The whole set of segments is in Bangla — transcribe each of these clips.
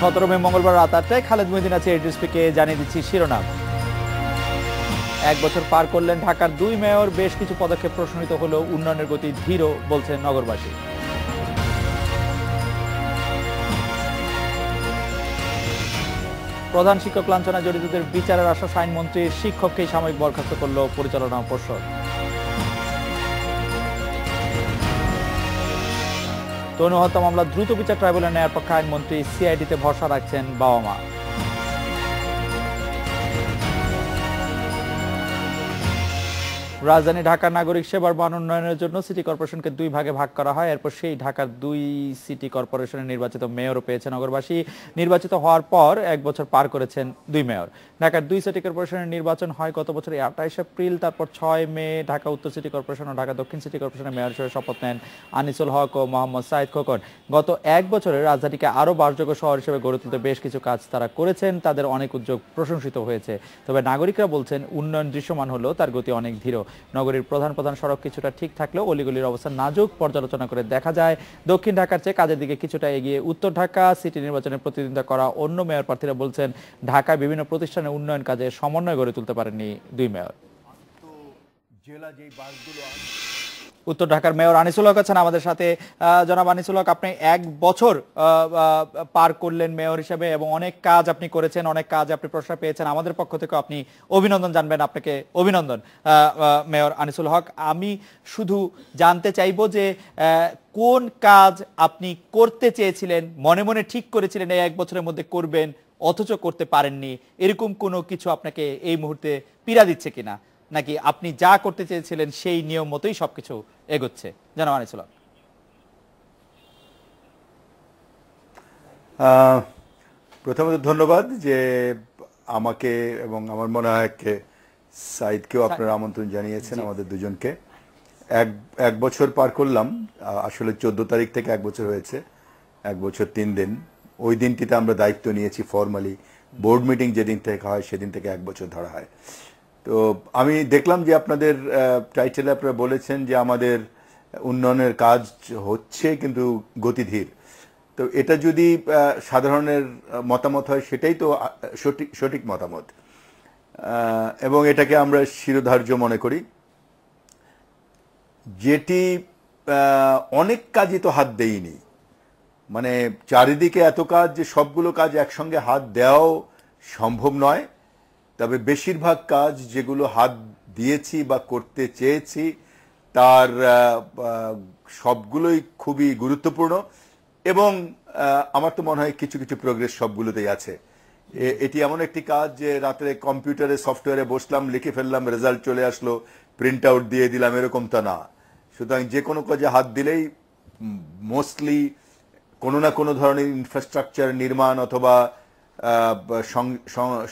17 মে মঙ্গলবার রাত 8টায় খালেদ মহিউদ্দিন আছে এডিএসপিকে জানিয়ে দিচ্ছি শিরোনাম। এক বছর পার করলেন ঢাকার 2 মেয়র, বেশ কিছু পদক্ষেপ প্রশ্নিত হলেও উন্নয়নের গতি ধীর বলছেন নগরবাসী। প্রধান শিক্ষক লাঞ্ছনায় জড়িতদের বিচারের আশ্বাস আইনমন্ত্রীর, শিক্ষককেই সাময়িক বরখাস্ত করল পরিচালনা পর্ষদ। তনু হত্যা মামলা দ্রুত বিচার ট্রাইব্যুনালে নেয়ার পক্ষে আইনমন্ত্রী, সিআইডিতে ভরসা রাখছেন বাবা মা। রাজধানী ঢাকার নাগরিক সেবার মান উন্নয়নের জন্য সিটি কর্পোরেশনকে 2 ভাগে ভাগ করা হয়। এরপর সেই ঢাকার 2 সিটি কর্পোরেশনের নির্বাচিত মেয়রও পেয়েছে নগরবাসী। নির্বাচিত হওয়ার পর 1 বছর পার করেছেন 2 মেয়র। ঢাকার 2 সিটি কর্পোরেশনের নির্বাচন হয় গত বছরের 28 এপ্রিল। তারপর 6 মে ঢাকা উত্তর সিটি কর্পোরেশন ও ঢাকা দক্ষিণ সিটি কর্পোরেশনের মেয়র হিসেবে শপথ নেন আনিসুল হক ও মোহাম্মদ সাইদ খোকন। গত 1 বছরে রাজধানীকে আরও বাসযোগ্য শহর হিসেবে গড়ে তুলতে বেশ কিছু কাজ তারা করেছেন। তাদের অনেক উদ্যোগ প্রশংসিত হয়েছে। তবে নাগরিকরা বলছেন উন্নয়ন দৃশ্যমান হলেও তার গতি অনেক ধীর। নগরীর প্রধান সড়ক কিছুটা ঠিক থাকলেও অলিগলির অবস্থা নাজুক। পর্যালোচনা করে দেখা যায় দক্ষিণ ঢাকার চেয়ে কাজের দিকে কিছুটা এগিয়ে উত্তর ঢাকা। সিটি নির্বাচনে প্রতিদ্বন্দ্বিতা করা অন্য মেয়র প্রার্থীরা বলছেন ঢাকায় বিভিন্ন প্রতিষ্ঠানের উন্নয়ন কাজে সমন্বয় গড়ে তুলতে পারেননি 2 মেয়র। উত্তর ঢাকার মেয়র আনিসুল হক আছেন আমাদের সাথে। জনাব আনিসুল হক, আপনি 1 বছর পার করলেন মেয়র হিসেবে এবং অনেক কাজ আপনি করেছেন, অনেক কাজ আপনি প্রশংসা পেয়েছেন। আমাদের পক্ষ থেকে আপনি অভিনন্দন জানবেন। আপনাকে অভিনন্দন মেয়র আনিসুল হক। আমি শুধু জানতে চাইবো যে কোন কাজ আপনি করতে চেয়েছিলেন, মনে মনে ঠিক করেছিলেন এই 1 বছরের মধ্যে করবেন, অথচ করতে পারেননি, এরকম কোনো কিছু আপনাকে এই মুহূর্তে পীড়া দিচ্ছে কিনা, নাকি আপনি যা করতে চেয়েছিলেন সেই নিয়ম মতোই সবকিছু এগোচ্ছে? জানাব আনিসুল হক। প্রথমত ধন্যবাদ যে আমাকে এবং আমার মনে হয় সাইদকেও আপনারা আমন্ত্রণ জানিয়েছেন, আমাদের দুজনকে। এক বছর পার করলাম। আসলে 14 তারিখ থেকে 1 বছর হয়েছে, 1 বছর 3 দিন। ওই দিনটিতে আমরা দায়িত্ব নিয়েছি ফর্মালি। বোর্ড মিটিং যেদিন থেকে হয় সেদিন থেকে 1 বছর ধরা হয়। তো আমি দেখলাম যে আপনাদের টাইটেলে আপনারা বলেছেন যে আমাদের উন্নয়নের কাজ হচ্ছে কিন্তু গতিধীর। তো এটা যদি সাধারণের মতামত হয় সেটাই তো সঠিক মতামত, এবং এটাকে আমরা শিরোধার্য মনে করি। যেটি অনেক কাজই তো হাত দেইনি, মানে চারিদিকে এত কাজ যে সবগুলো কাজ একসঙ্গে হাত দেওয়াও সম্ভব নয়। তবে বেশিরভাগ কাজ যেগুলো হাত দিয়েছি বা করতে চেয়েছি তার সবগুলোই খুবই গুরুত্বপূর্ণ, এবং আমার তো মনে হয় কিছু কিছু প্রোগ্রেস সবগুলোতেই আছে। এটি এমন একটি কাজ যে রাত্রে কম্পিউটারে সফটওয়্যারে বসলাম, লিখে ফেললাম, রেজাল্ট চলে আসলো, প্রিন্ট আউট দিয়ে দিলাম, এরকম তা না। সুতরাং যে কোনো কাজে হাত দিলেই মোস্টলি কোনো না কোনো ধরনের ইনফ্রাস্ট্রাকচার নির্মাণ অথবা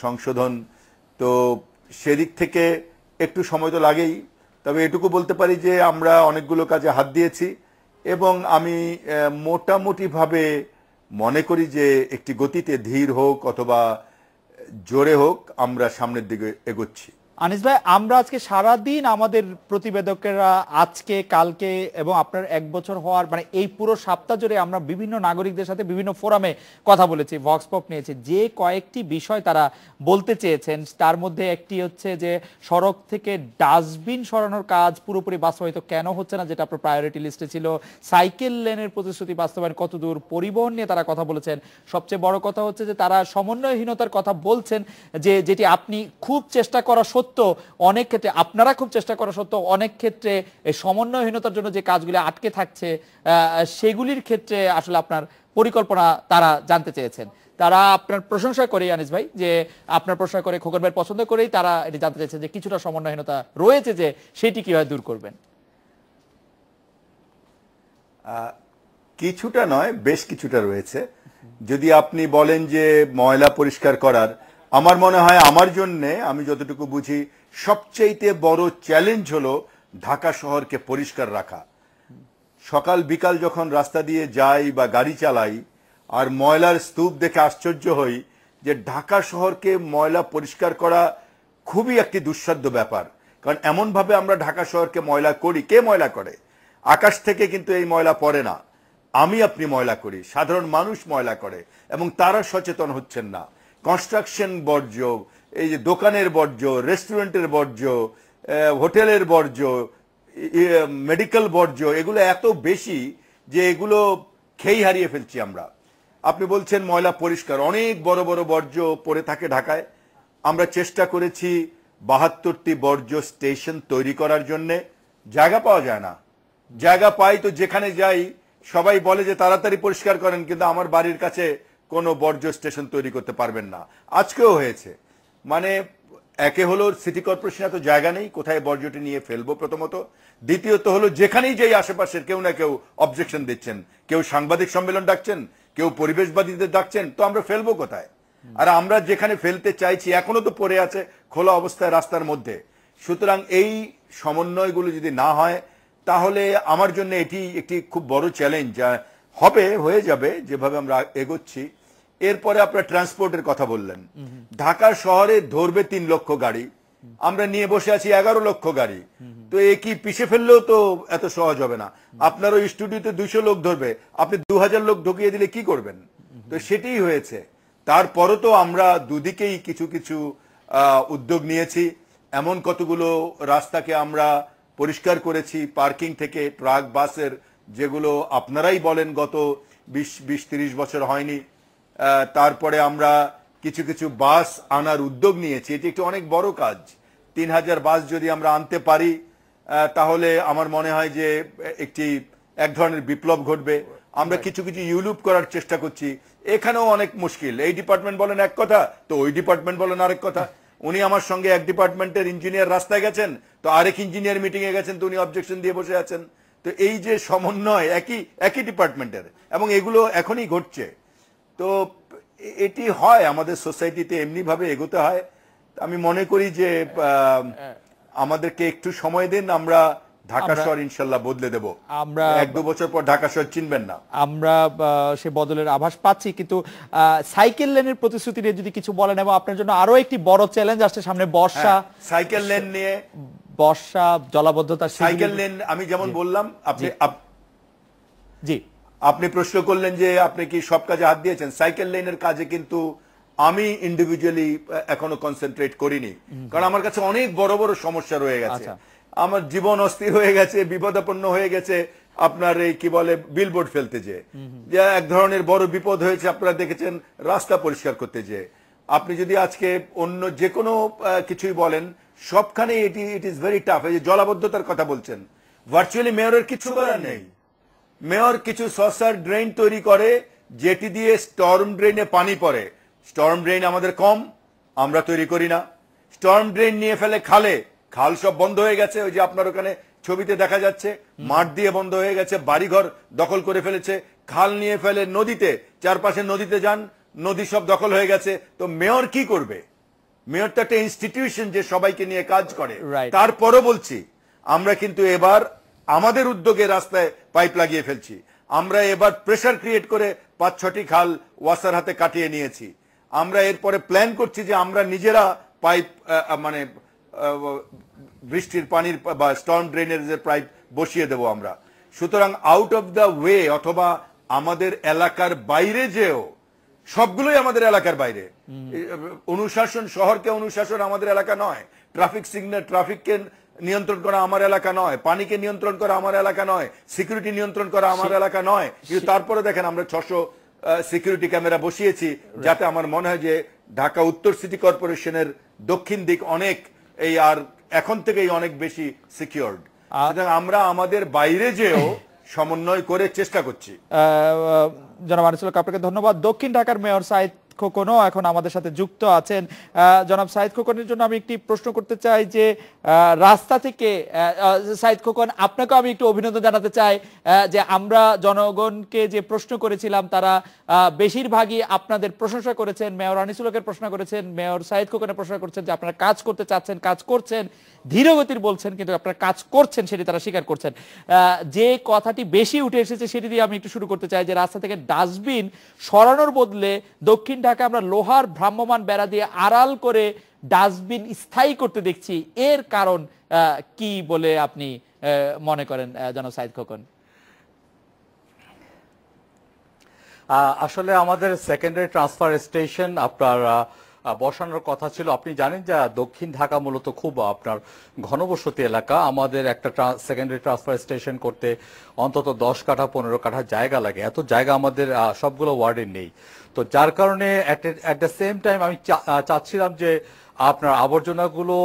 সংশোধন, তো সেদিক থেকে একটু সময় তো লাগেই। তবে এটুকু বলতে পারি যে আমরা অনেকগুলো কাজে হাত দিয়েছি, এবং আমি মোটামুটিভাবে মনে করি যে একটি গতিতে ধীর হোক অথবা জোরে হোক আমরা সামনের দিকে এগোচ্ছি। আনিস ভাই, আমরা আজকে সারাদিন আমাদের প্রতিবেদকেরা আজকে কালকে এবং আপনার 1 বছর হওয়ার মানে এই পুরো সপ্তাহ জুড়ে আমরা বিভিন্ন নাগরিকদের সাথে বিভিন্ন ফোরামে কথা বলেছি, ভক্স পপ নিয়েছি। যে কয়েকটি বিষয় তারা বলতে চেয়েছেন তার মধ্যে একটি হচ্ছে যে সড়ক থেকে ডাস্টবিন সরানোর কাজ পুরোপুরি বাস্তবায়িত কেন হচ্ছে না, যেটা আপনার প্রায়োরিটি লিস্টে ছিল। সাইকেল লেনের প্রতিশ্রুতি বাস্তবায়ন কতদূর, পরিবহন নিয়ে তারা কথা বলেছেন। সবচেয়ে বড় কথা হচ্ছে যে তারা সমন্বয়হীনতার কথা বলছেন, যেটি আপনি খুব চেষ্টা করা সত্য, অনেক ক্ষেত্রে আপনারা খুব চেষ্টা করা সত্ত্বেও অনেক ক্ষেত্রে এই সমন্বয়হীনতার জন্য যে কাজগুলি আটকে থাকছে সেগুলির ক্ষেত্রে আসলে আপনার পরিকল্পনা তারা জানতে চেয়েছেন। তারা আপনার প্রশংসা করে আনিস ভাই, যে আপনার প্রশংসা করে, খোকন ভাই পছন্দ করেই তারা এটি জানতে চাইছে যে কিছুটা সমন্বয়হীনতা রয়েছে, যে সেটি কিভাবে দূর করবেন। কিছুটা নয়, বেশ কিছুটা রয়েছে। যদি আপনি বলেন যে ময়লা পরিষ্কার করার, আমার মনে হয় আমার জন্য, আমি যতটুকু বুঝি, সবচেয়ে বড় চ্যালেঞ্জ হলো ঢাকা শহরকে পরিষ্কার রাখা। সকাল বিকাল যখন রাস্তা দিয়ে যাই বা গাড়ি চালাই আর ময়লার স্তূপ দেখে আশ্চর্য হই যে ঢাকা শহরকে ময়লা পরিষ্কার করা খুবই একটি দুঃসাধ্য ব্যাপার। কারণ এমনভাবে আমরা ঢাকা শহরকে ময়লা করি, কে ময়লা করে? আকাশ থেকে কিন্তু এই ময়লা পড়ে না। আমি আপনি ময়লা করি, সাধারণ মানুষ ময়লা করে এবং তারা সচেতন হচ্ছেন না। কনস্ট্রাকশন বর্জ্য, এই যে দোকানের বর্জ্য, রেস্টুরেন্টের বর্জ্য, হোটেলের বর্জ্য, মেডিকেল বর্জ্য, এগুলো এত বেশি যে এগুলো খেই হারিয়ে ফেলছি আমরা। আপনি বলছেন ময়লা পরিষ্কার, অনেক বড় বড় বর্জ্য পড়ে থাকে ঢাকায়। আমরা চেষ্টা করেছি 72টি বর্জ্য স্টেশন তৈরি করার জন্য, জায়গা পাওয়া যায় না। জায়গা পাই তো যেখানে যাই সবাই বলে যে তাড়াতাড়ি পরিষ্কার করেন, কিন্তু আমার বাড়ির কাছে কোনো বর্জ্য স্টেশন তৈরি করতে পারবেন না। আজকেও হয়েছে। মানে একে হলো সিটি কর্পোরেশন এত জায়গা নেই, কোথায় বর্জ্যটি নিয়ে ফেলবো প্রথমত। দ্বিতীয়ত হলো যেখানেই যাই আশেপাশের কেউ না কেউ অবজেকশন দিচ্ছেন, কেউ সাংবাদিক সম্মেলন ডাকছেন, কেউ পরিবেশবাদীদের ডাকছেন, তো আমরা ফেলবো কোথায়? আর আমরা যেখানে ফেলতে চাইছি এখনো তো পড়ে আছে খোলা অবস্থায় রাস্তার মধ্যে। সুতরাং এই সমন্বয়গুলো যদি না হয় তাহলে আমার জন্য এটি একটি খুব বড় চ্যালেঞ্জ হয়ে যাবে যেভাবে আমরা এগোচ্ছি। এরপরে আপনারা ট্রান্সপোর্টের কথা বললেন। ঢাকা শহরে ধরবে 3 লক্ষ গাড়ি, আমরা নিয়ে বসে আছি 11 লক্ষ গাড়ি। তো এ কি পিছে ফেললেও তো এত সহজ হবে না। আপনার ওই স্টুডিওতে 200 লোক ধরবে, আপনি 2000 লোক ঢুকিয়ে দিলে কি করবেন? তো সেটাই হয়েছে। তারপরও তো আমরা দুদিকেই কিছু কিছু উদ্যোগ নিয়েছি। এমন কতগুলো রাস্তাকে আমরা পরিষ্কার করেছি পার্কিং থেকে, ট্রাক বাসের, যেগুলো আপনারাই বলেন গত 20-30 বছর হয়নি। তারপরে আমরা কিছু কিছু বাস আনার উদ্যোগ নিয়েছি। এটি একটি অনেক বড় কাজ। 3000 বাস যদি আমরা আনতে পারি তাহলে আমার মনে হয় যে এক ধরনের বিপ্লব ঘটবে। আমরা কিছু কিছু ইউলুপ করার চেষ্টা করছি, এখানেও অনেক মুশকিল। এই ডিপার্টমেন্ট বলেন এক কথা, তো ওই ডিপার্টমেন্ট বলেন আরেক কথা। উনি আমার সঙ্গে এক ডিপার্টমেন্টের ইঞ্জিনিয়ার রাস্তায় গেছেন, তো আরেক ইঞ্জিনিয়ার মিটিং এ গেছেন, তো উনি অবজেকশন দিয়ে বসে আছেন। তো এই যে সমন্বয় একই ডিপার্টমেন্টের, এবং এগুলো এখনই ঘটছে। তো এটি হয় আমাদের সোসাইটিতে, এমনি ভাবে এগোতে হয়। আমি মনে করি যে আমাদেরকে একটু সময় দিন, আমরা ঢাকা শহর ইনশাল্লাহ বদলে দেব। আমরা 1-2 বছর পর ঢাকা শহর চিনবেন না। আমরা সে বদলের আভাস পাচ্ছি। কিন্তু সাইকেল লেনের প্রতিশ্রুতি নিয়ে যদি কিছু বলেন, এবং আপনার জন্য আরো একটি বড় চ্যালেঞ্জ আসছে সামনে, বর্ষা। সাইকেল লেন নিয়ে, বর্ষা, জলাবদ্ধতা, সাইকেল লেন আমি যেমন বললাম, আপনি প্রশ্ন করলেন যে আপনি কি সব কাজে হাত দিয়েছেন। সাইকেল লেনের কাজে কিন্তু আমি ইন্ডিভিজুয়ালি এখনো কনসেন্ট্রেট করিনি, কারণ আমার কাছে অনেক বড় বড় সমস্যা রয়ে গেছে। আমার জীবন অস্থির হয়ে গেছে, বিপদাপন্ন হয়ে গেছে আপনার এই কি বলে বিলবোর্ড ফেলতে যে এক ধরনের বড় বিপদ হয়েছে। আপনারা দেখেছেন রাস্তা পরিষ্কার করতে যে। আপনি যদি আজকে অন্য যে কোনো কিছুই বলেন, সবখানে ইট ইজ ভেরি টাফ। এই যে জলাবদ্ধতার কথা বলছেন, ভার্চুয়ালি মেয়রের কিছু করার নেই। মেয়র কিছু সসার ড্রেন তৈরি করে যেটি দিয়ে স্টর্ম ড্রেনে পানি পড়ে। স্টর্ম ড্রেন আমাদের কম, আমরা তৈরি করি না। স্টর্ম ড্রেন নিয়ে ফেলে খালে, খাল সব বন্ধ হয়ে গেছে। ওই যে আপনার ওখানে ছবিতে দেখা যাচ্ছে, মাঠ দিয়ে বন্ধ হয়ে গেছে, বাড়িঘর দখল করে ফেলেছে। খাল নিয়ে ফেলে নদীতে, চারপাশে নদীতে যান, নদী সব দখল হয়ে গেছে। তো মেয়র কি করবে? মেয়র তো একটা ইনস্টিটিউশন যে সবাইকে নিয়ে কাজ করে। তারপরও বলছি, আমরা কিন্তু এবার আমাদের উদ্যোগে রাস্তায় পাইপ লাগিয়ে ফেলছি। আমরা এবার প্রেসার ক্রিয়েট করে 5-6টি খাল ওয়াসার হাতে কাটিয়ে নিয়েছি। আমরা এরপরে প্ল্যান করছি যে আমরা নিজেরা পাইপ মানে বৃষ্টির পানির বা স্টর্ম ড্রেনের পাইপ বসিয়ে দেব আমরা। সুতরাং আউট অফ দ্য ওয়ে অথবা আমাদের এলাকার বাইরে যেও, সবগুলোই আমাদের এলাকার বাইরে। অনুশাসন, শহরকে অনুশাসন আমাদের এলাকা নয়। ট্রাফিক সিগন্যাল, ট্রাফিককে নিয়ন্ত্রণ করা আমার এলাকা নয়। পানিকে নিয়ন্ত্রণ করা আমার এলাকা নয়। সিকিউরিটি নিয়ন্ত্রণ করা আমার এলাকা নয়। কিন্তু তারপরে দেখেন আমরা 600 সিকিউরিটি ক্যামেরা বসিয়েছি, যাতে আমার মনে হয় যে ঢাকা উত্তর সিটি কর্পোরেশনের দক্ষিণ দিক অনেক এই আর এখন থেকেই অনেক বেশি সিকিউরড। সুতরাং আমরা আমাদের বাইরে যেও সমন্বয় করে চেষ্টা করছি। জনাব আনিসুল হক, আপনাকে ধন্যবাদ। দক্ষিণ ঢাকার মেয়র সাইদ খোকনও এখন আমাদের সাথে যুক্ত আছেন। জনাব সাইদ খোকনের জন্য আমি একটি প্রশ্ন করতে চাই যে রাস্তা থেকে, সাইদ খোকন আপনাকেও আমি একটু অভিনন্দন জানাতে চাই যে আমরা জনগণকে যে প্রশ্ন করেছিলাম তারা বেশিরভাগই আপনাদের প্রশংসা করেছেন। মেয়র আনিসুল হকের প্রশ্ন করেছেন, মেয়র সাইদ খোকনের প্রশ্ন করেছেন যে আপনারা কাজ করতে চাচ্ছেন, কাজ করছেন, ধীরগতির বলছেন, কিন্তু আপনারা কাজ করছেন সেটি তারা স্বীকার করছেন। যে কথাটি বেশি উঠে এসেছে সেটি দিয়ে আমি একটু শুরু করতে চাই যে রাস্তা থেকে ডাস্টবিন সরানোর বদলে দক্ষিণ ঢাকা আমরা লোহার ভ্রাম্যমান বেড়া দিয়ে আড়াল করে ডাস্টবিন স্থায়ী করতে দেখছি। এর কারণ কি বলে আপনি মনে করেন জনাব সাইদ খোকন? আসলে আমাদের সেকেন্ডারি ট্রান্সফার স্টেশন আপনার বসানোর কথা ছিল। আপনি জানেন যে দক্ষিণ ঢাকা মূলত খুব আপনার ঘনবসতি এলাকা। আমাদের একটা সেকেন্ডারি ট্রান্সফার স্টেশন করতে অন্তত 10 কাঠা 15 কাঠা জায়গা লাগে। এত জায়গা আমাদের সবগুলো ওয়ার্ডে নেই। তো যার কারণে অ্যাট দ্য সেম টাইম আমি চাচ্ছিলাম যে আপনার আবর্জনাগুলো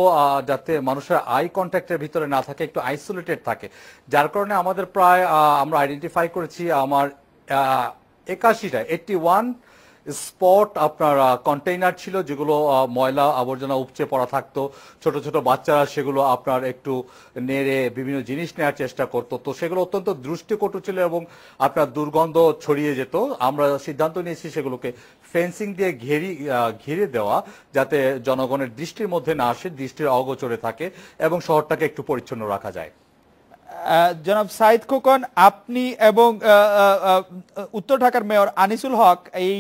যাতে মানুষের আই কন্ট্যাক্টের ভিতরে না থাকে, একটু আইসোলেটেড থাকে। যার কারণে আমাদের প্রায় আমরা আইডেন্টিফাই করেছি আমার 81 স্পট আপনার কন্টেইনার ছিল, যেগুলো ময়লা আবর্জনা উপচে পড়া থাকতো। ছোট ছোট বাচ্চারা সেগুলো আপনার একটু নেড়ে বিভিন্ন জিনিস নেওয়ার চেষ্টা করতো। তো সেগুলো অত্যন্ত দৃষ্টিকটু ছিল এবং আপনার দুর্গন্ধ ছড়িয়ে যেত। আমরা সিদ্ধান্ত নিয়েছি সেগুলোকে ফেন্সিং দিয়ে ঘিরে দেওয়া, যাতে জনগণের দৃষ্টির মধ্যে না আসে, দৃষ্টির অগোচরে থাকে এবং শহরটাকে একটু পরিচ্ছন্ন রাখা যায়। জনাব সাইদ খোকন, আপনি এবং উত্তর ঢাকার মেয়র আনিসুল হক, এই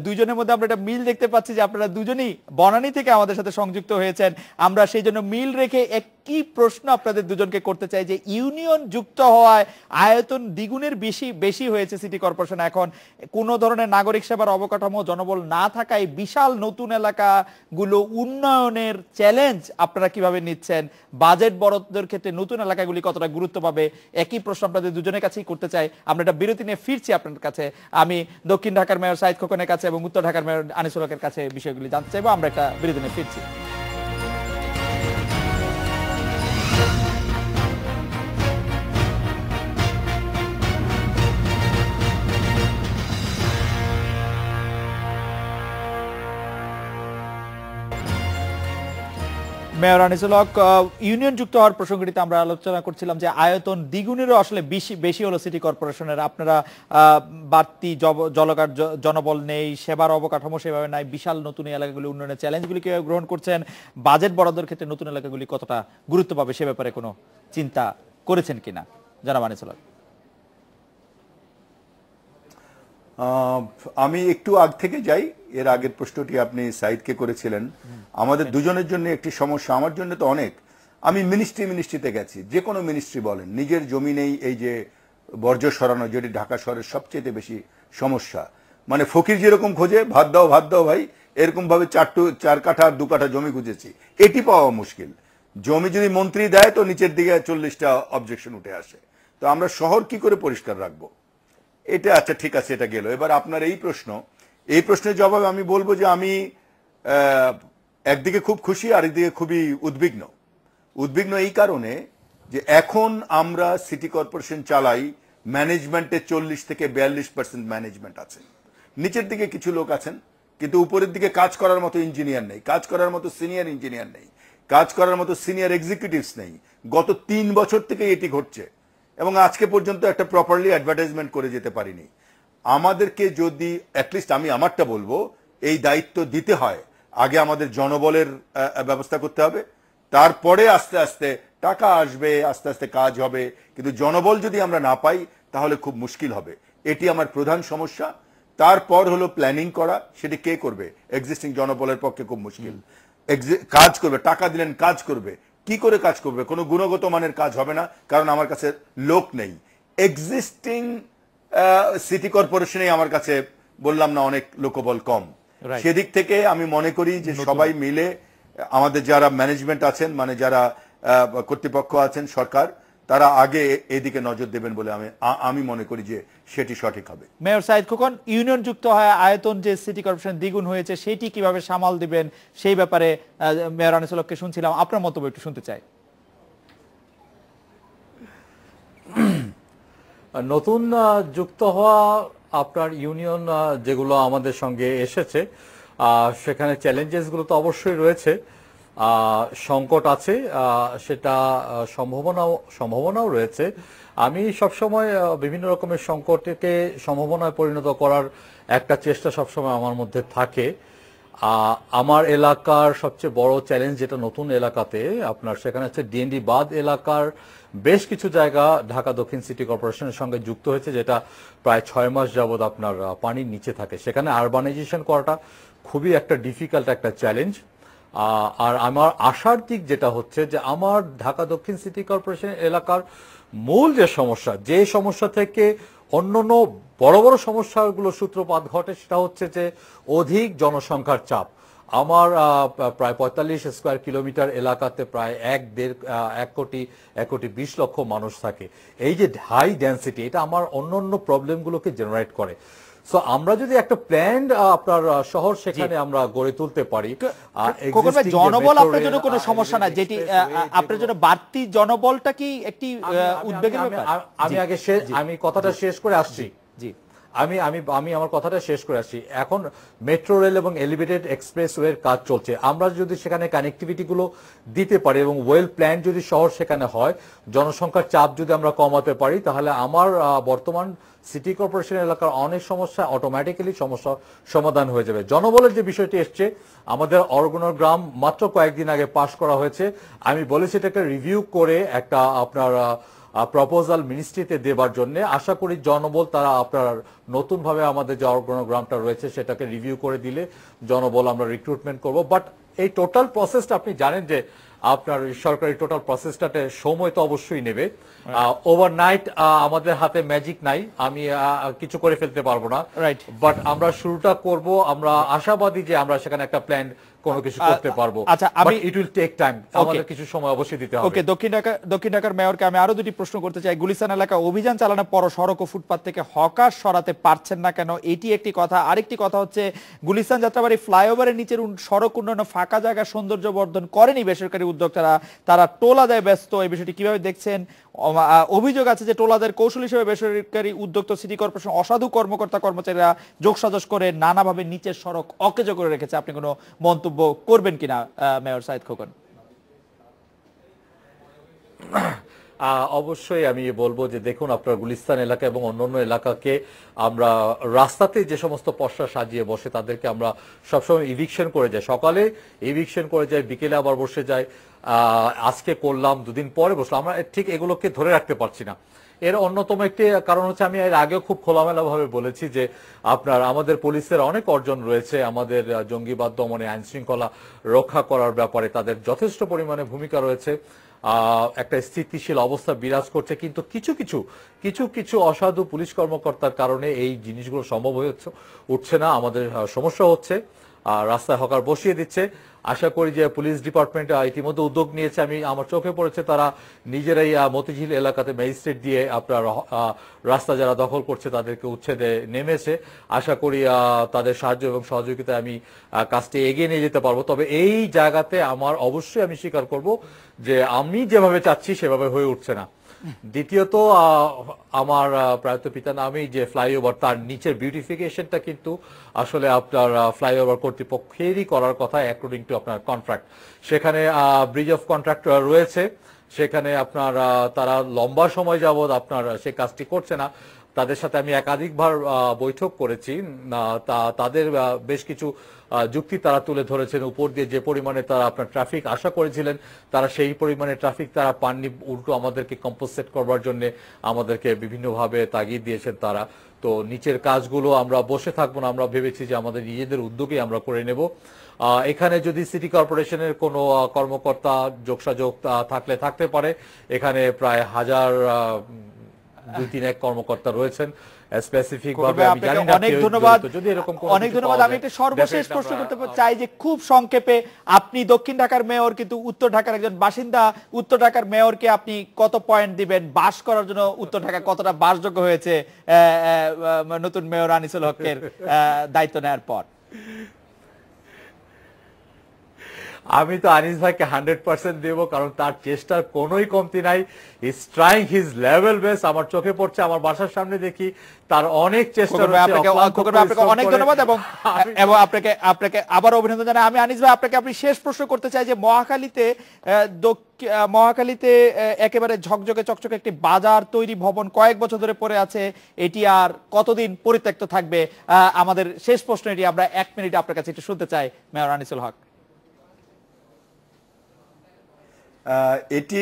দুইজনের মধ্যে আমরা একটা মিল দেখতে পাচ্ছি যে আপনারা দুজনই বনানী থেকে আমাদের সাথে সংযুক্ত হয়েছেন। আমরা সেই জন্য মিল রেখে একই প্রশ্ন আপনাদের দুজনকে করতে চাই যে ইউনিয়ন যুক্ত হওয়ায় আয়তন দ্বিগুণের বেশি হয়েছে সিটি কর্পোরেশন। এখন কোনো ধরনের নাগরিক সেবার অবকাঠামো জনবল না থাকায় বিশাল নতুন এলাকাগুলো উন্নয়নের চ্যালেঞ্জ আপনারা কিভাবে নিচ্ছেন? বাজেট বরাদ্দের ক্ষেত্রে নতুন এলাকাগুলি কতটা গুরুত্ব পাবে? একই প্রশ্ন আপনাদের দুজনের কাছেই করতে চাই। আমরা একটা বিরতি নিয়ে ফিরছি আপনাদের কাছে। আমি দক্ষিণ ঢাকার মেয়র সাইদ খোকনের কাছে এবং উত্তর ঢাকার মেয়র আনিসুল হকের কাছে বিষয়গুলি জানতে চাইবো। আমরা একটা বিরতি নিয়ে ফিরছি। মেয়র আনিসুল হক, ইউনিয়ন যুক্ত হওয়ার প্রসঙ্গটিতে আমরা আলোচনা করছিলাম যে আয়তন দ্বিগুণেরও আসলে বেশি হলো সিটি কর্পোরেশনের। আপনারা বাড়তি জনবল নেই, সেবার অবকাঠামো সেভাবে নাই, বিশাল নতুন এলাকাগুলি উন্নয়নের চ্যালেঞ্জগুলি কিভাবে গ্রহণ করছেন? বাজেট বরাদ্দের ক্ষেত্রে নতুন এলাকাগুলি কতটা গুরুত্ব পাবে সে ব্যাপারে কোনো চিন্তা করেছেন কিনা জনাব আনিসুল হক? আমি একটু আগ থেকে যাই। এর আগের প্রশ্নটি আপনি সাইদকে করেছিলেন। আমাদের দুজনের জন্য একটি সমস্যা, আমার জন্য তো অনেক। আমি মিনিস্ট্রিতে গেছি, যে কোনো মিনিস্ট্রি বলেন, নিজের জমি নেই। এই যে বর্জ্য সরানো, যেটি ঢাকা শহরের সবচেয়ে বেশি সমস্যা। মানে ফকির যেরকম খোঁজে ভাত দাও ভাই, এরকম ভাবে 4 কাঠা আর 2 কাঠা জমি খুঁজেছি। এটি পাওয়া মুশকিল। জমি যদি মন্ত্রী দেয় তো নিচের দিকে 40টা অবজেকশন উঠে আসে। তো আমরা শহর কি করে পরিষ্কার রাখবো? এটা আচ্ছা ঠিক আছে, এটা গেল। এবার আপনার এই প্রশ্নের জবাবে আমি বলবো যে আমি একদিকে খুব খুশি, আরেকদিকে খুবই উদ্বিগ্ন এই কারণে যে এখন আমরা সিটি কর্পোরেশন চালাই, ম্যানেজমেন্টে 40 থেকে 42% ম্যানেজমেন্ট আছে। নিচের দিকে কিছু লোক আছেন, কিন্তু উপরের দিকে কাজ করার মতো ইঞ্জিনিয়ার নেই, কাজ করার মতো সিনিয়র ইঞ্জিনিয়ার নেই, কাজ করার মতো সিনিয়র এক্সিকিউটিভস নেই। গত 3 বছর থেকে এটি ঘটছে এবং আজকে পর্যন্ত একটা প্রপারলি অ্যাডভার্টাইজমেন্ট করে যেতে পারিনি। আমাদেরকে যদি অ্যাটলিস্ট, আমি আমারটা বলবো, এই দায়িত্ব দিতে হয়, আগে আমাদের জনবলের ব্যবস্থা করতে হবে, তারপরে আস্তে আস্তে টাকা আসবে, আস্তে আস্তে কাজ হবে। কিন্তু জনবল যদি আমরা না পাই তাহলে খুব মুশকিল হবে। এটি আমার প্রধান সমস্যা। তারপর হলো প্ল্যানিং করা, সেটি কে করবে? এক্সিস্টিং জনবলের পক্ষে খুব মুশকিল। কাজ করবে, টাকা দিলেন কাজ করবে, কি করে কাজ করবে? কোনো গুণগত মানের কাজ হবে না, কারণ আমার কাছে লোক নেই। এক্সিস্টিং সিটি কর্পোরেশনে আমার কাছে বললাম না অনেক লোকবল কম। সেদিক থেকে আমি মনে করি যে সবাই মিলে আমাদের যারা ম্যানেজমেন্ট আছেন, মানে যারা কর্তৃপক্ষ আছেন, সরকার, তারা আগে এদিকে নজর দেবেন বলে আমি মনে করি যে সেটি সঠিক হবে। মেয়র সাইদ খোকন, ইউনিয়ন যুক্ত হয় আয়তন যে সিটি কর্পোরেশন দ্বিগুণ হয়েছে, সেটি কিভাবে সামাল দিবেন সেই ব্যাপারে মেয়র আনিসুল হককে শুনছিলাম, আপনার মন্তব্য একটু শুনতে চাই। নতুন যুক্ত হওয়া আপনার ইউনিয়ন যেগুলো আমাদের সঙ্গে এসেছে, সেখানে চ্যালেঞ্জেসগুলো তো অবশ্যই রয়েছে, সংকট আছে, সেটা সম্ভাবনাও রয়েছে। আমি সবসময় বিভিন্ন রকমের সংকটকে সম্ভাবনায় পরিণত করার একটা চেষ্টা সবসময় আমার মধ্যে থাকে। আমার এলাকার সবচেয়ে বড় চ্যালেঞ্জ যেটা নতুন এলাকাতে আপনার, সেখানে হচ্ছে ডিএনডি বাদ এলাকার বেশ কিছু জায়গা ঢাকা দক্ষিণ সিটি কর্পোরেশনের সঙ্গে যুক্ত হয়েছে, যেটা প্রায় 6 মাস যাবৎ আপনার পানির নিচে থাকে। সেখানে আরবানাইজেশন করাটা খুবই একটা ডিফিকাল্ট একটা চ্যালেঞ্জ। আর আমার আশার দিক যেটা হচ্ছে যে আমার ঢাকা দক্ষিণ সিটি কর্পোরেশন এলাকার মূল যে সমস্যা থেকে অন্যান্য বড় বড় সমস্যাগুলো সূত্রপাত ঘটে সেটা হচ্ছে যে অধিক জনসংখ্যার চাপ। আমার প্রায় ৪৫ স্কয়ার কিলোমিটার এলাকাতে প্রায় ১.২০ কোটি মানুষ থাকে। এই যে হাই ডেন্সিটি, এটা আমার অন্যান্য প্রবলেমগুলোকে জেনারেট করে। সো আমরা যদি একটা প্ল্যান আপনার শহর সেখানে আমরা গড়ে তুলতে পারি, খোকন ভাই, জনবল আপনার জন্য কোনো সমস্যা না, যেটি আপনার জন্য বাড়তি জনবলটা কি একটি উদ্বেগের ব্যাপার? আমি কথাটা শেষ করে আসছি। জি, আমি আমার কথাটা শেষ করে আসছি। এখন মেট্রো রেল এবং এলিভেটেড এক্সপ্রেসওয়ের কাজ চলছে। আমরা যদি সেখানে কানেক্টিভিটি গুলো দিতে পারি এবং ওয়েল প্ল্যান যদি শহর সেখানে হয়, জনসংখ্যার চাপ যদি আমরা কমাতে পারি, তাহলে আমার বর্তমান সিটি কর্পোরেশন এলাকার অনেক সমস্যা অটোমেটিক্যালি সমস্যা সমাধান হয়ে যাবে। জনবলের যে বিষয়টি এসছে, আমাদের অর্গানোগ্রাম মাত্র কয়েকদিন আগে পাশ করা হয়েছে। আমি বলেছি এটাকে রিভিউ করে একটা আপনার প্রপোজাল মিনিস্ট্রিতে দেবার জন্য। আশা করি জনবল তারা আপনার নতুন ভাবে আমাদের যে অর্গানোগ্রামটা রয়েছে সেটাকে রিভিউ করে দিলে জনবল আমরা রিক্রুটমেন্ট করব। বাট এই টোটাল প্রসেসটা আপনি জানেন যে আপনার সরকারি টোটাল প্রসেসটাতে সময় তো অবশ্যই নেবে। ওভারনাইট আমাদের হাতে ম্যাজিক নাই, আমি কিছু করে ফেলতে পারবো না। রাইট, বাট আমরা শুরুটা করব, আমরা আশাবাদী যে আমরা সেখানে একটা প্ল্যান কোনো কিছু করতে পারবো। আচ্ছা, আমি ইট উইল টেক টাইম, আমাদের কিছু সময় অবশ্যই দিতে হবে। ওকে, দক্ষিণ ঢাকার মেয়রকে আমি আরো দুটি প্রশ্ন করতে চাই। গুলিস্তান এলাকা অভিযান চালানোর পর সড়ক ও ফুটপাত থেকে হকার সরাতে পারছেন না কেন, এটি একটি কথা। আরেকটি কথা হচ্ছে, গুলিস্তান যাত্রাবাড়ি ফ্লাইওভারের নিচের সড়ক উন্নয়ন, ফাঁকা জায়গা সৌন্দর্য বর্ধন করেনি বেসরকারি উদ্যোক্তারা, তারা টোল আদায় ব্যস্ত। এই বিষয়টি কিভাবে দেখছেন? অভিযোগ আছে যে টোল আদায়ের কৌশল হিসেবে বেসরকারি উদ্যোক্তা সিটি কর্পোরেশন অসাধু কর্মকর্তা কর্মচারীরা যোগসাজশ করে নানাভাবে নিচের সড়ক অকেজো করে রেখেছে। আপনি কোনো মন্তব্য করবেন কিনা মেয়র সাইদ খোকন? অবশ্যই আমি বলবো যে দেখুন, আপনার গুলিস্তান এলাকা এবং অন্যান্য এলাকাকে আমরা রাস্তাতে যে সমস্ত পসরা সাজিয়ে বসে তাদেরকে আমরা সবসময় ইভিকশন করে যাই। সকালে ইভিকশন করে যাই, বিকেলে আবার বসে যাই। আজকে করলাম, দুদিন পরে বসলাম। আমরা ঠিক এগুলোকে ধরে রাখতে পারছি না। এর অন্যতম একটি কারণ হচ্ছে, আমি এর আগেও খুব খোলামেলা ভাবে বলেছি যে আপনার আমাদের পুলিশের অনেক অর্জন রয়েছে, আমাদের জঙ্গিবাদ দমনে, আইন শৃঙ্খলা রক্ষা করার ব্যাপারে তাদের যথেষ্ট পরিমাণে ভূমিকা রয়েছে। একটা স্থিতিশীল অবস্থা বিরাজ করছে, কিন্তু কিছু কিছু অসাধু পুলিশ কর্মকর্তার কারণে এই জিনিসগুলো সম্ভব হয়ে উঠছে না। আমাদের সমস্যা হচ্ছে, রাস্তায় হকার বসিয়ে দিচ্ছে। আশা করি যে পুলিশ ডিপার্টমেন্ট ইতিমধ্যে উদ্যোগ নিয়েছে, আমার চোখে পড়েছে তারা নিজেরাই মতিঝিল এলাকাতে ম্যাজিস্ট্রেট দিয়ে আপনার রাস্তা যারা দখল করছে তাদেরকে উচ্ছেদে নেমেছে। আশা করি তাদের সাহায্য এবং সহযোগিতায় আমি কাজটি এগিয়ে নিয়ে যেতে পারবো। তবে এই জায়গাতে অবশ্যই আমি স্বীকার করব যে আমি যেভাবে চাচ্ছি সেভাবে হয়ে উঠছে না। দ্বিতীয়ত, আমার প্রয়াত পিতা নামে যে ফ্লাইওভার, তার নিচের বিউটিফিকেশনটা কিন্তু আসলে আপনার ফ্লাইওভার কর্তৃপক্ষেরই করার কথা অ্যাকর্ডিং টু আপনার কন্ট্রাক্ট। সেখানে ব্রিজ অফ কন্ট্রাক্ট রয়েছে, সেখানে আপনার তারা লম্বা সময় যাবৎ আপনার সে কাজটি করছে না। তাদের সাথে আমি একাধিকবার বৈঠক করেছি, তাদের বেশ কিছু যুক্তি তারা তুলে ধরেছেন। উপর দিয়ে যে পরিমাণে তারা আপনার ট্রাফিক আশা করেছিলেন, তারা সেই পরিমাণে ট্রাফিক তারা পাননি। উল্টো আমাদেরকে কম্পোসেট করবার জন্য আমাদেরকে বিভিন্নভাবে তাগিদ দিয়েছেন তারা। তো নিচের কাজগুলো আমরা বসে থাকবো না, আমরা ভেবেছি যে আমাদের নিজেদের উদ্যোগে আমরা করে নেব। এখানে যদি সিটি কর্পোরেশনের কোনো কর্মকর্তা যোগসাযোগ থাকতে পারে। এখানে প্রায় 1,000-2-3 কর্মকর্তা রয়েছেন স্পেসিফিক ভাবে। আমি জানি না, অনেক ধন্যবাদ, যদি এরকম অনেক ধন্যবাদ। আমি একটা সর্বশেষ প্রশ্ন করতে চাই যে খুব সংক্ষেপে, আপনি দক্ষিণ ঢাকার মেয়র কিন্তু উত্তর ঢাকার একজন বাসিন্দা, উত্তর ঢাকার মেয়রকে আপনি কত পয়েন্ট দিবেন? বাস করার জন্য উত্তর ঢাকা কতটা বাসযোগ্য হয়েছে নতুন মেয়র আনিসুল হকের দায়িত্ব নেওয়ার পর? আমি তো আনিস ভাইকে 100% দেবো, কারণ তার চেষ্টার কোনোই কমতি নাই। Is trying his level best. আমার চোখে পড়ছে, আমার বাসার সামনে দেখি তার অনেক চেষ্টা রয়েছে। আপনাকে অনেক ধন্যবাদ এবং আপনাকে আবার অভিনন্দন জানাই। আমি আনিস ভাই আপনি শেষ প্রশ্ন করতে চাই যে মহাখালীতে একেবারে ঝকঝকে চকচকে একটি বাজার তৈরি ভবন কয়েক বছর ধরে পড়ে আছে, এটি আর কতদিন পরিত্যক্ত থাকবে? আমাদের শেষ প্রশ্ন এটি, আমরা 1 মিনিট আপনার কাছে একটু শুনতে চাই মেয়র আনিসুল হক। এটি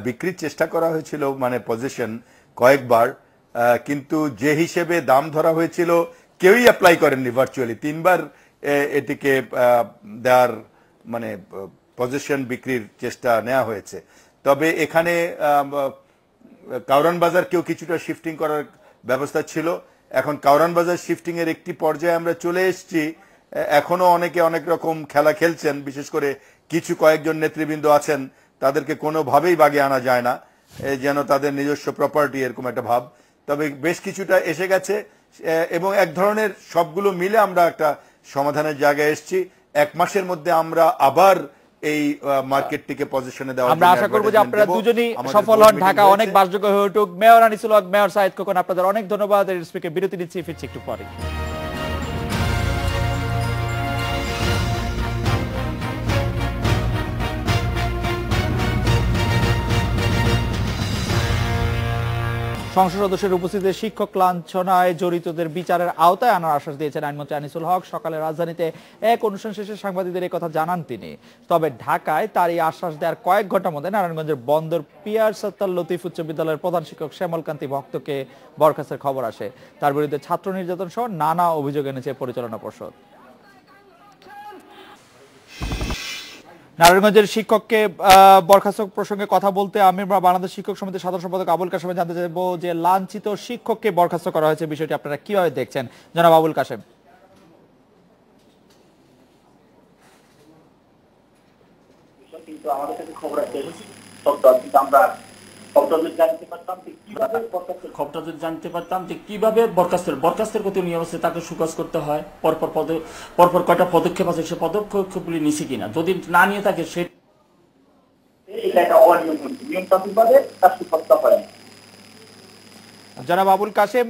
বিক্রির চেষ্টা করা হয়েছিল, মানে পজিশন কয়েকবার, কিন্তু যে হিসেবে দাম ধরা হয়েছিল কেউই অ্যাপ্লাই করেননি। ভার্চুয়ালি 3বার এটিকে দেওয়ার মানে পজিশন বিক্রির চেষ্টা নেওয়া হয়েছে। তবে এখানে কাউরান বাজার কেউ কিছুটা শিফটিং করার ব্যবস্থা ছিল। এখন কাউরান বাজার শিফটিং এর একটি পর্যায়ে আমরা চলে এসেছি। এখনো অনেকে অনেক রকম খেলা খেলছেন, বিশেষ করে কিছু কয়েকজন নেতৃবৃন্দ আছেন, তাদেরকে কোনোভাবেই বাগে আনা যায় না, যেন তাদের নিজস্ব প্রপার্টি এরকম একটা ভাব। তবে বেশ কিছুটা এসে গেছে এবং এক ধরনের সবগুলো মিলে আমরা একটা সমাধানের জায়গায় এসেছি। 1 মাসের মধ্যে আমরা আবার এই মার্কেটটিকে পজিশনে দেওয়া। আমরা আশা করব যে আপনারা দুজনই সফল হন, ঢাকা অনেক বাসযোগ্য হয়ে উঠুক। মেয়র আনিসুল হক, মেয়র সাইদ খোকন, আপনাদের অনেক ধন্যবাদ। এর স্পিকে বিরতি নিচ্ছি, ফিরছি একটু পরে। সংসদ সদস্যের উপস্থিতিতে শিক্ষক লাঞ্ছনায় জড়িতদের বিচারের আওতায় আনার আশ্বাস দিয়েছেন আইনমন্ত্রী আনিসুল হক। সকালে রাজধানীতে এক অনুষ্ঠান শেষে সাংবাদিকদের এই কথা জানান তিনি। তবে ঢাকায় তার এই আশ্বাস দেওয়ার কয়েক ঘন্টার মধ্যে নারায়ণগঞ্জের বন্দর পিয়ার সত্তার লতিফ উচ্চ বিদ্যালয়ের প্রধান শিক্ষক শ্যামলকান্তি ভক্তকে বরখাস্তের খবর আসে। তার বিরুদ্ধে ছাত্র নির্যাতন সহ নানা অভিযোগ এনেছে পরিচালনা পর্ষদ। নারায়ণগঞ্জের শিক্ষককে বরখাস্ত প্রসঙ্গে কথা বলতে আমরা বাংলাদেশ শিক্ষক সমিতির সাধারণ সম্পাদক আবুল কাশেম জানতে চাইবো যে লাঞ্ছিত শিক্ষককে বরখাস্ত করা হয়েছে, বিষয়টি আপনারা কিভাবে দেখছেন? জনাব আবুল কাশেম। কিন্তু আমাদের কাছে খবর আছে, আমরা খবরটা যদি জানতে পারতাম যে কিভাবে বরখাস্তের প্রতি নিয়ম আছে, তাকে সুকাজ করতে হয়, পরপর কয়টা পদক্ষেপ আছে, সে পদক্ষেপগুলি নিছে কিনা, যদি না নিয়ে থাকে সে নিয়মতান্ত্রিকভাবে তার সুপারিশ হয়। জনাব আবুল কাশেম,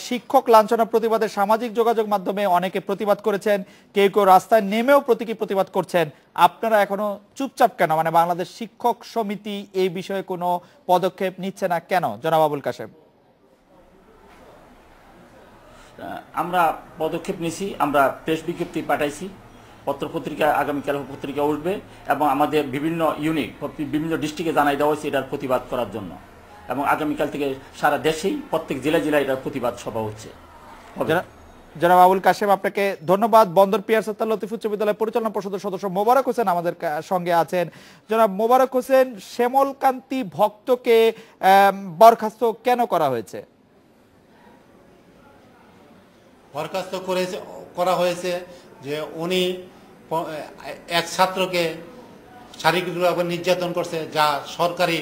শিক্ষক লাঞ্ছনা প্রতিবাদে সামাজিক যোগাযোগ মাধ্যমে অনেকে প্রতিবাদ করেছেন, কেউ কেউ রাস্তায় নেমেও প্রতীকী প্রতিবাদ করছেন। আপনারা এখনো চুপচাপ কেন? মানে বাংলাদেশ শিক্ষক সমিতি এই বিষয়ে কোনো পদক্ষেপ নিচ্ছে না কেন, জনাব আবুল কাশেম? আমরা পদক্ষেপ নিছি, আমরা প্রেস বিজ্ঞপ্তি পাঠাইছি, পত্রপত্রিকা আগামীকাল পত্রিকা উঠবে এবং আমাদের বিভিন্ন ইউনিট বিভিন্ন ডিস্ট্রিক্টে জানাই দেওয়া হয়েছে এটার প্রতিবাদ করার জন্য, এবং আগামীকাল থেকে সারা দেশেই প্রত্যেক জেলায় এটার প্রতিবাদ সভা হচ্ছে। জনাব আবুল কাশেম, আপনাকে ধন্যবাদ। বন্দর পিয়ার সত্তার লতিফ উচ্চ বিদ্যালয় পরিচালনা পর্ষদের সদস্য মোবারক হোসেন আমাদের সঙ্গে আছেন। জনাব মোবারক হোসেন, শ্যামলকান্তি ভক্তকে বরখাস্ত কেন করা হয়েছে? বরখাস্ত করা হয়েছে যে উনি এক ছাত্রকে শারীরিকভাবে নির্যাতন করছে, যা সরকারি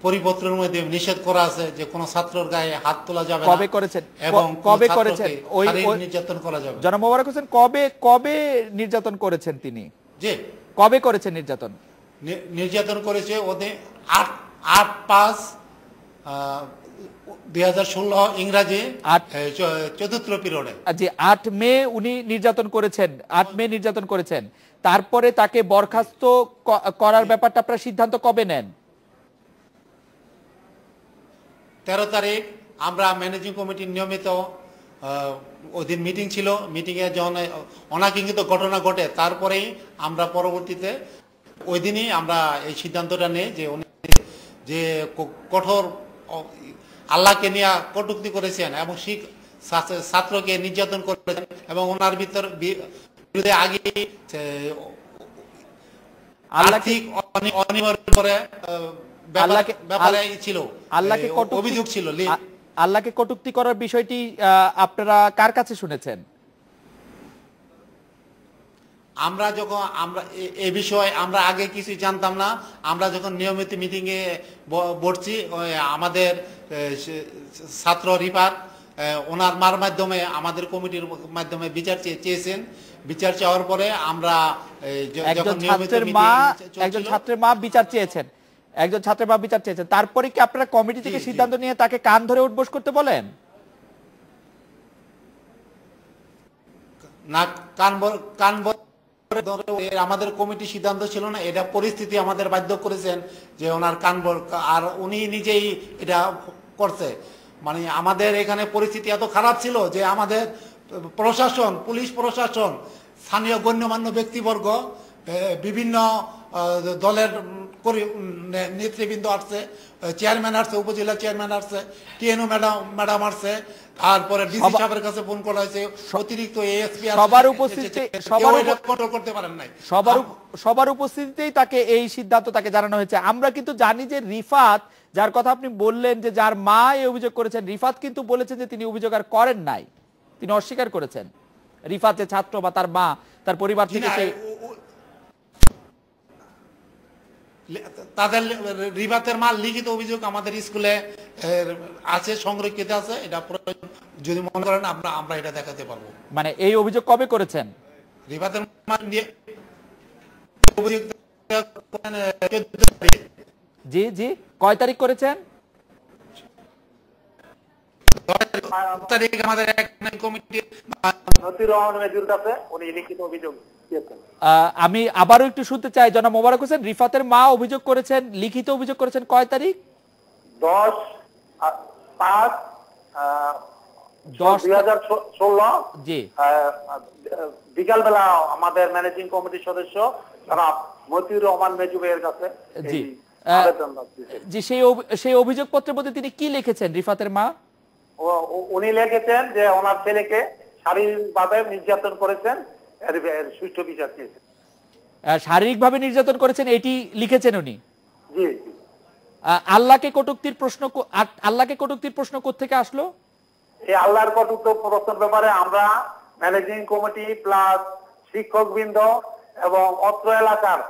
পরিপত্রের মধ্যে নিষেধ করা আছে যে কোন ছাত্রের গায়ে হাত তোলা যাবে না। কবে করেছেন? এবং কবে করেছেন? ওই নির্যাতন করা যাবে। জনাব মোবারক হোসেন, কবে নির্যাতন করেছেন তিনি? জি, কবে করেছেন নির্যাতন? নির্যাতন করেছে ওদের 8/5/2016 ইংরাজি 4th পিরিয়ডে। জি, 8 মে উনি নির্যাতন করেছেন, 8 মে নির্যাতন করেছেন। তারপরে তাকে বরখাস্ত করার ব্যাপারটা আপনারা সিদ্ধান্ত কবে নেন? 13 তারিখ আমরা ম্যানেজিং কমিটির নিয়মিত ওই দিন মিটিং ছিল। মিটিংয়ে যখন অনাকাঙ্ক্ষিত ঘটনা ঘটে, তারপরেই আমরা পরবর্তীতে ওই দিনই আমরা এই সিদ্ধান্তটা নেই যে উনি যে কঠোর আল্লাহকে নিয়ে কটূক্তি করেছেন এবং ছাত্রকে নির্যাতন করেছেন এবং ওনার বিরুদ্ধে আগে আর্থিক অনিয়মের পরে অভিযোগ ছিল। আল্লাহকে কটূক্তি করার বিষয়টি আপনারা কার কাছে শুনেছেন? আমরা এই বিষয়ে আমরা আগে কিছু জানতাম না। আমরা যখন নিয়মিত মিটিং এ বসছি, আমাদের ছাত্র রিফাত ওনার মার মাধ্যমে আমাদের কমিটির মাধ্যমে বিচার চেয়েছেন। বিচার চাওয়ার পরে আমরা একজন ছাত্রের মা বিচার চেয়েছেন, তারপরে কি আপনারা কমিটি থেকে সিদ্ধান্ত নিয়ে তাকে কান ধরে উঠবোস করতে বলেন? না, আমাদের কমিটি সিদ্ধান্ত ছিল না, এটা পরিস্থিতি আমাদের বাধ্য করেছেন যে ওনার আর উনি নিজেই এটা করছে। মানে আমাদের এখানে পরিস্থিতি এত খারাপ ছিল যে আমাদের প্রশাসন, পুলিশ প্রশাসন, স্থানীয় গণ্যমান্য ব্যক্তিবর্গ, বিভিন্ন দলের নেতৃবৃন্দ আসছে, চেয়ারম্যান আসছে, উপজেলা চেয়ারম্যান আসছে, টিএনও ম্যাডাম আসছে, তারপরে ডিসি সবা- সাহেবের কাছে ফোন করা হয়েছে, অতিরিক্ত এএসপি সবার উপস্থিতিতে- কন্ট্রোল করতে পারেন নাই। সবার উপস্থিতিতেই তাকে এই সিদ্ধান্ত তাকে জানানো হয়েছে। আমরা কিন্তু জানি যে রিফাত, যার কথা আপনি বললেন যে যার মা এই অভিযোগ করেছেন, রিফাত কিন্তু বলেছেন যে তিনি অভিযোগ আর করেন নাই, তিনি অস্বীকার করেছেন। রিফাত যে ছাত্র বা তার মা, তার পরিবার জি থেকে না, সেই তাদের রিফাতের মা লিখিত অভিযোগ আমাদের স্কুলে আছে, সংরক্ষিত আছে। এটা প্রয়োজন যদি মনে করেন আমরা এটা দেখাতে পারবো। মানে এই অভিযোগ কবে করেছেন? রিফাতের মা নিয়ে অভিযোগ জি জি, কয় তারিখ করেছেন? তারিখ আমাদের এক কমিটি নতির রহমান মেজুর কাছে উনি লিখিত অভিযোগ দিয়েছেন। আমি আবারও একটু শুনতে চাই, জনাব মোবারক হোসেন, রিফাতের মা অভিযোগ করেছেন, লিখিত অভিযোগ করেছেন কয় তারিখ? 10/5/2016 জি বিকালবেলা আমাদের ম্যানেজিং কমিটির সদস্য জনাব মতিউর রহমান মেজু ভাইয়ের কাছে জি এই আবেদন দিয়েছেন। জি, সেই অভিযোগপত্রের মধ্যে তিনি কি লিখেছেন রিফাতের মা? উনি লিখেছেন যে ওনার ছেলেকে শারীরিকভাবে নির্যাতন করেছেন, এর সুষ্ঠু বিচার চেয়েছেন। শারীরিকভাবে নির্যাতন করেছেন এটি লিখেছেন উনি। জি আল্লাহকে কটূক্তির প্রশ্ন কোত্থেকে আসলো? এই আল্লাহর কটূক্ত প্রদর্শন ব্যাপারে আমরা ম্যানেজিং কমিটি প্লাস শিক্ষকবৃন্দ এবং অত্র এলাকার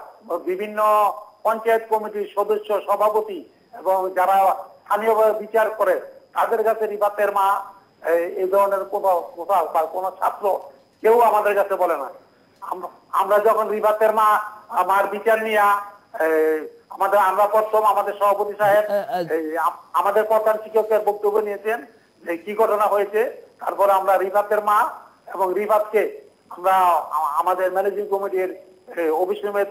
বিভিন্ন পঞ্চায়েত কমিটির সদস্য, সভাপতি এবং যারা স্থানীয়ভাবে বিচার করে তাদের কাছে রিফাতের মা এই ধরনের কোনো ছাত্র কেউ আমাদের কাছে বলে না। আমরা যখন রিফাতের মার বিচার নিয়ে আমরা প্রথম আমাদের সভাপতি সাহেব আমাদের প্রধান শিক্ষকের বক্তব্য নিয়েছেন যে কি ঘটনা হয়েছে। তারপরে আমরা রিফাতের মা এবং রিফাতকে আমরা আমাদের ম্যানেজিং কমিটির অফিস রুমে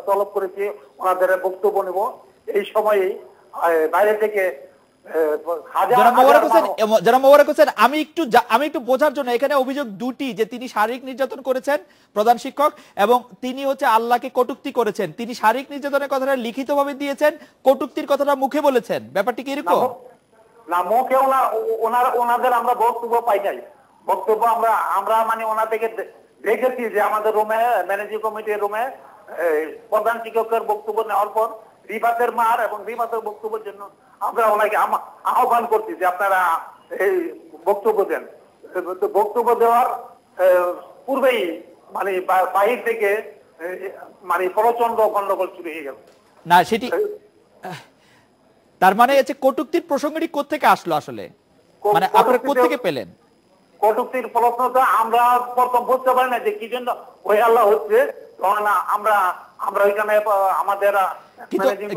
তলব করেছি, ওনাদের বক্তব্য নেব। এই সময়ে বাইরে থেকে জনাব মোবারক হোসেন, আমি একটু বোঝার জন্য, এখানে অভিযোগ দুটি, যে তিনি শারীরিক নির্যাতন করেছেন প্রধান শিক্ষক, এবং তিনি হচ্ছে আল্লাহকে কটূক্তি করেছেন। তিনি শারীরিক নির্যাতনের কথাটা লিখিতভাবে দিয়েছেন, কটূক্তির কথাটা মুখে বলেছেন, ব্যাপারটি কি এরকম? না, মুখে ওনাদের আমরা বক্তব্য পাই নাই। বক্তব্য আমরা মানে ওনা থেকে দেখেছি যে আমাদের রুমে, ম্যানেজিং কমিটির রুমে প্রধান শিক্ষকের বক্তব্য নেওয়ার পর রিফাতের মার এবং রিফাতের বক্তব্যের জন্য আমরা ওনাকে আহ্বান করছি যে আপনারা এই বক্তব্য দেন। বক্তব্য দেওয়ার পূর্বেই মানে বাহির থেকে মানে প্রচন্ড গন্ডগোল শুরু হয়ে গেল। না, সেটি তার মানে হচ্ছে কটূক্তির প্রসঙ্গটি কোত্থেকে আসলো আসলে, মানে আপনারা কোত্থেকে পেলেন? কটূক্তির প্রশ্ন তো আমরা প্রথম বুঝতে পারি না যে কি জন্য ওই আল্লাহ হচ্ছে। আমরা ওইখানে আমাদের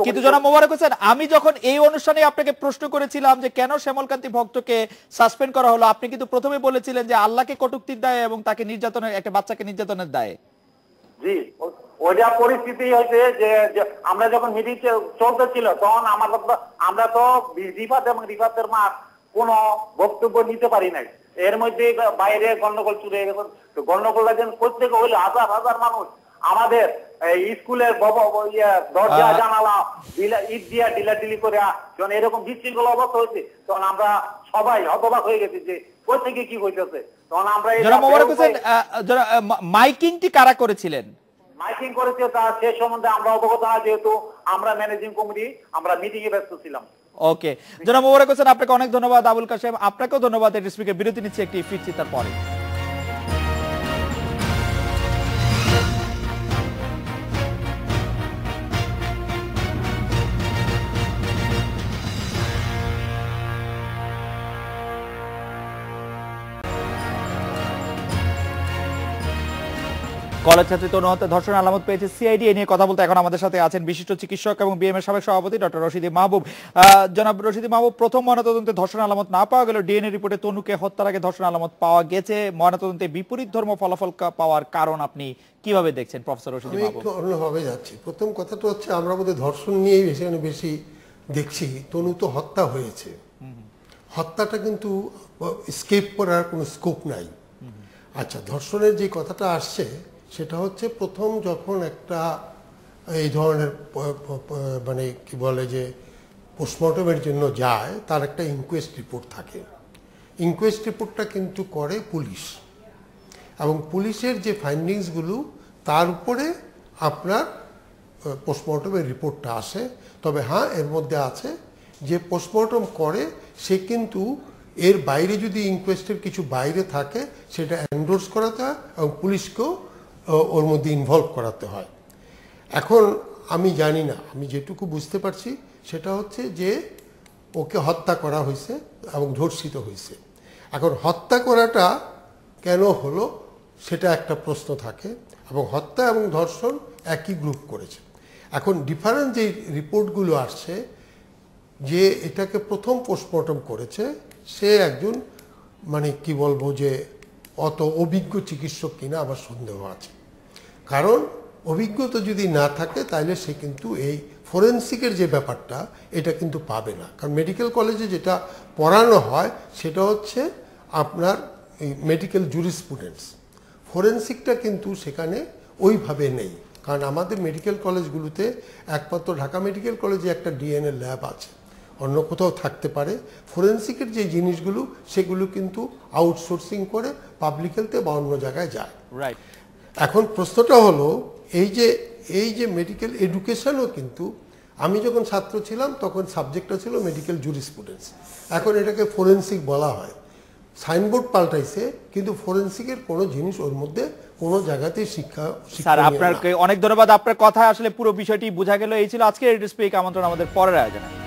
কিন্তু জনাব মোবারক হোসেন, আমি যখন এই অনুষ্ঠানে আপনাকে প্রশ্ন করেছিলাম যে কেন শ্যামলকান্তি ভক্তকে সাসপেন্ড করা হলো, আপনি কিন্তু প্রথমে বলেছিলেন যে আল্লাহকে কটূক্তির দায়ে এবং তাকে নির্যাতনের, একটা বাচ্চাকে নির্যাতনের দায়ে। জি, ওইটা পরিস্থিতি হয়েছে যে আমরা যখন মিটিং চলতেছিল তখন আমরা তো রিফাত এবং রিফাতের মা কোনো বক্তব্য নিতে পারি নাই। এর মধ্যে বাইরে গন্ডগোল শুরু হয়ে গেছে। গন্ডগোলটা যেন প্রত্যেকে হইলো হাজার হাজার মানুষ আমাদের স্কুলের দরজা জানালা ইট দিয়া ডিলাডিলি করে যখন এরকম বিশৃঙ্খল অবস্থা হয়েছে তখন আমরা সবাই হতবাক হয়ে গেছি যে প্রত্যেকে কি হইতেছে। তখন আমরা মাইকিংটি কারা করেছিলেন? মাইকিং করেছে তা সে সম্বন্ধে আমরা অবগত না, যেহেতু আমরা ম্যানেজিং কমিটি আমরা মিটিং এ ব্যস্ত ছিলাম। ওকে, জনাব মোবারক হোসেন, আপনাকে অনেক ধন্যবাদ। আবুল কাশেম, আপনাকেও ধন্যবাদ। স্পিকার বিরতি নিচ্ছে, একটি ফিরছি তারপরে। কলেজ ছাত্রী তনু হত্যা ধর্ষণ আলামত পেয়েছে সিআইডি। এ নিয়ে কথা বলতে এখন আমাদের সাথে আছেন বিশিষ্ট চিকিৎসক এবং বিএমএর সাবেক সভাপতি ডক্টর রশিদি মাহবুব। জনাব রশিদি মাহবুব, প্রথম ময়নাতদন্তে ধর্ষণ আলামত না পাওয়া গেল, ডিএনএ রিপোর্টে তনুকে হত্যার আগে ধর্ষণ আলামত পাওয়া গেছে। ময়নাতদন্তে বিপরীত ধর্ম ফলাফল পাওয়ার কারণ আপনি কিভাবে দেখছেন প্রফেসর রশিদি মাহবুব? আমি একটু অন্যভাবে যাচ্ছি। প্রথম কথাটা হচ্ছে আমরা বোধহয় ধর্ষণ নিয়েই বেশি দেখছি। তনু তো হত্যা হয়েছে, হত্যাটা কিন্তু স্কেপ করার কোনো স্কোপ নাই। আচ্ছা, ধর্ষণের যে কথাটা আসছে সেটা হচ্ছে প্রথম যখন একটা এই ধরনের মানে কি বলে যে পোস্টমর্টমের জন্য যায়, তার একটা ইনকোয়েস্ট রিপোর্ট থাকে। ইনকোয়েস্ট রিপোর্টটা কিন্তু করে পুলিশ, এবং পুলিশের যে ফাইন্ডিংসগুলো তার উপরে আপনার পোস্টমর্টমের রিপোর্টটা আসে। তবে হ্যাঁ, এর মধ্যে আছে যে পোস্টমর্টম করে সে কিন্তু এর বাইরে যদি ইনকোয়েস্টের কিছু বাইরে থাকে সেটা এন্ডোর্স করাতে হয় এবং পুলিশকেও ওর মধ্যে ইনভলভ করাতে হয়। এখন আমি জানি না, আমি যেটুকু বুঝতে পারছি সেটা হচ্ছে যে ওকে হত্যা করা হয়েছে এবং ধর্ষিত হয়েছে। এখন হত্যা করাটা কেন হলো সেটা একটা প্রশ্ন থাকে, এবং হত্যা এবং ধর্ষণ একই গ্রুপ করেছে। এখন ডিফারেন্ট যে রিপোর্টগুলো আসছে, যে এটাকে প্রথম পোস্টমর্টম করেছে সে একজন মানে কি বলবো যে অত অভিজ্ঞ চিকিৎসক কিনা আমার সন্দেহ আছে। কারণ অভিজ্ঞতা যদি না থাকে তাহলে সে কিন্তু এই ফরেন্সিকের যে ব্যাপারটা এটা কিন্তু পাবে না। কারণ মেডিকেল কলেজে যেটা পড়ানো হয় সেটা হচ্ছে আপনার এই মেডিকেল জুরিসপ্রুডেন্স, ফরেন্সিকটা কিন্তু সেখানে ওইভাবে নেই। কারণ আমাদের মেডিকেল কলেজগুলোতে একমাত্র ঢাকা মেডিকেল কলেজে একটা ডিএনএ ল্যাব আছে, অন্য কোথাও থাকতে পারে। ফরেন্সিকের যে জিনিসগুলো সেগুলো কিন্তু আউটসোর্সিং করে পাবলিক হেলথে বা অন্য জায়গায় যায়। রাইট। এখন প্রশ্নটা হলো এই যে মেডিকেল এডুকেশনও কিন্তু আমি যখন ছাত্র ছিলাম তখন সাবজেক্টটা ছিল মেডিকেল জুরিসপ্রুডেন্স, এখন এটাকে ফরেন্সিক বলা হয়। সাইনবোর্ড পাল্টাইছে কিন্তু ফরেন্সিকের কোনো জিনিস ওর মধ্যে কোনো জায়গাতেই স্যার আপনাকে অনেক ধন্যবাদ। আপনার কথা আসলে পুরো বিষয়টি বোঝা গেল। এই ছিল আজকের রেডিও স্পিক আমন্ত্রণ আমাদের পরের আয়োজনে।